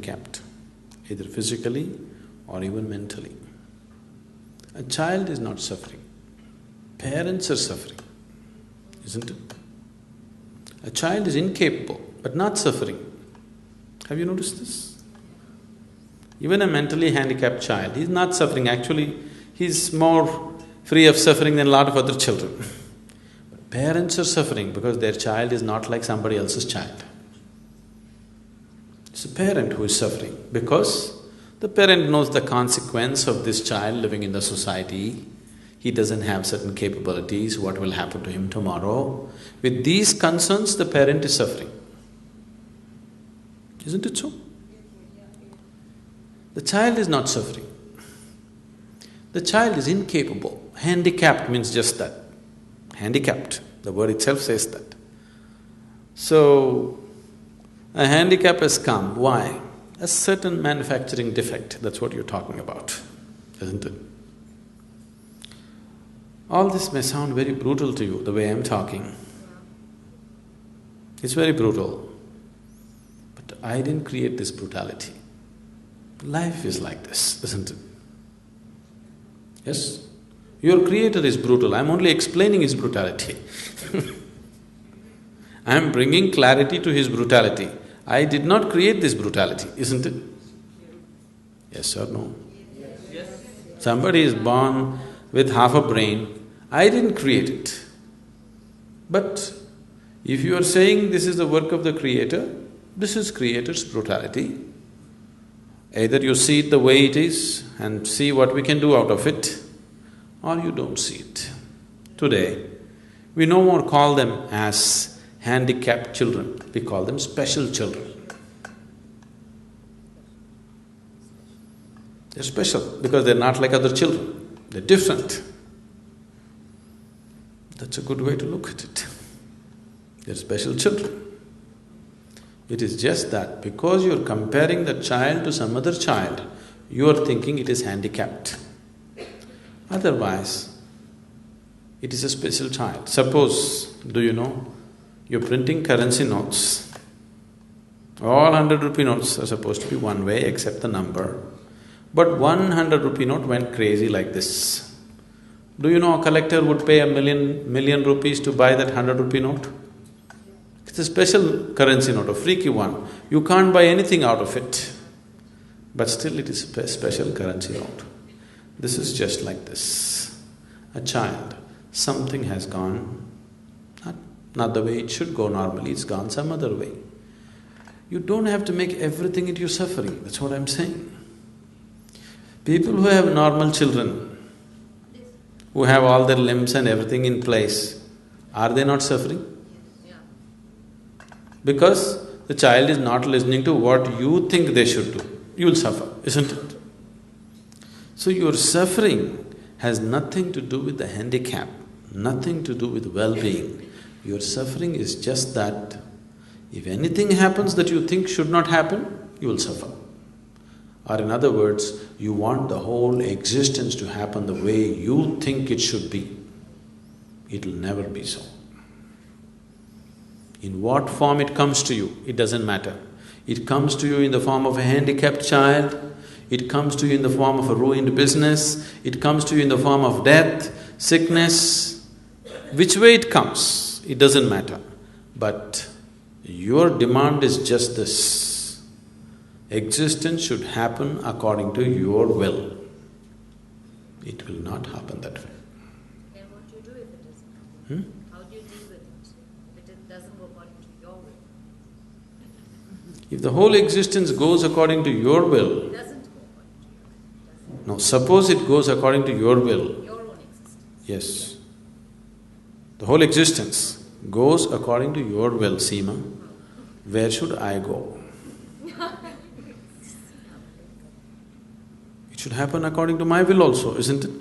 handicapped, either physically or even mentally. A child is not suffering. Parents are suffering, isn't it? A child is incapable, but not suffering. Have you noticed this? Even a mentally handicapped child, he's not suffering. Actually, he's more free of suffering than a lot of other children. But parents are suffering because their child is not like somebody else's child. It's a parent who is suffering because the parent knows the consequence of this child living in the society. He doesn't have certain capabilities, what will happen to him tomorrow. With these concerns, the parent is suffering. Isn't it so? The child is not suffering. The child is incapable. Handicapped means just that. Handicapped, the word itself says that. So, a handicap has come. Why? A certain manufacturing defect, that's what you're talking about, isn't it? All this may sound very brutal to you, the way I'm talking. It's very brutal. But I didn't create this brutality. Life is like this, isn't it? Yes? Your creator is brutal, I'm only explaining his brutality. I'm bringing clarity to his brutality. I did not create this brutality, isn't it? Yes or no? Yes. Somebody is born with half a brain, I didn't create it. But if you are saying this is the work of the creator, this is creator's brutality. Either you see it the way it is and see what we can do out of it, or you don't see it. Today, we no more call them as handicapped children, we call them special children. They're special because they're not like other children, they're different. That's a good way to look at it. They're special children. It is just that because you're comparing the child to some other child, you're thinking it is handicapped. Otherwise, it is a special child. Suppose, do you know, you're printing currency notes. All 100-rupee notes are supposed to be one way except the number. But 100-rupee note went crazy like this. Do you know a collector would pay a million rupees to buy that 100-rupee note? It's a special currency note, a freaky one. You can't buy anything out of it. But still it is a special currency note. This is just like this. A child, something has gone, not the way it should go normally, it's gone some other way. You don't have to make everything into your suffering, that's what I'm saying. People who have normal children, who have all their limbs and everything in place, are they not suffering? Because the child is not listening to what you think they should do, you will suffer, isn't it? So your suffering has nothing to do with the handicap, nothing to do with well-being. Your suffering is just that if anything happens that you think should not happen, you will suffer. Or in other words, you want the whole existence to happen the way you think it should be. It'll never be so. In what form it comes to you, it doesn't matter. It comes to you in the form of a handicapped child, it comes to you in the form of a ruined business, it comes to you in the form of death, sickness. Which way it comes, it doesn't matter. But your demand is just this: existence should happen according to your will. It will not happen that way. Then what do you do if it doesn't? How do you deal with it if it doesn't go according to your will? If the whole existence goes according to your will… It doesn't go according to your will. No, suppose it goes according to your will. Your own existence. Yes. The whole existence goes according to your will, Seema. Where should I go? It should happen according to my will also, isn't it?